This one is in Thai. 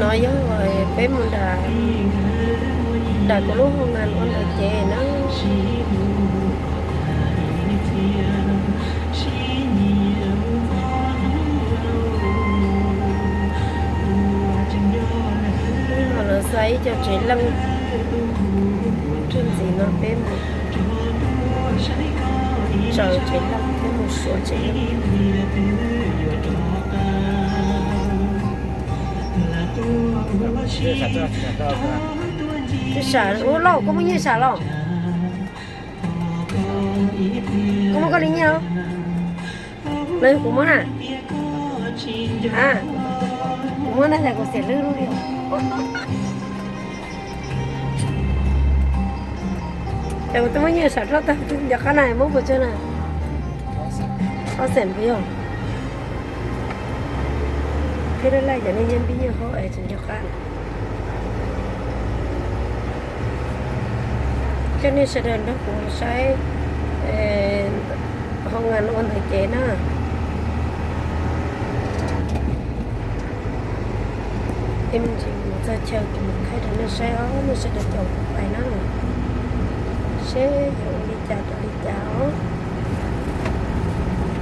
nói rồi bé muốn đã có lúc không ăn con được chè nó mà nó xoáy cho trẻ lâm chuyện gì nó bé một chờ trẻ lâm thêm một số trẻ cái xả ô lẩu có bao nhiêu xả lẩu có lý nhau lấy của món à của món này là của sẽ lư luôn điแต่ว่าไม่เนี่ยสารทอดแต่อยากขนาดมั้งปุ๊บเจ้าน่ะเขาเสร็จไปยังที่ได้ไล่อย่างนี้ยังพี่ยังเขาจนอยากกันเจ้านี่แสดงว่าผมใช้ห้องงานวันไหนเจน่ะเอ็มจริงจะเชื่อกินใครทำเนี่ยใช้เอาไม่ใช่เด็กจบไปนั่นใช่ยังดีจ้าดีจ้า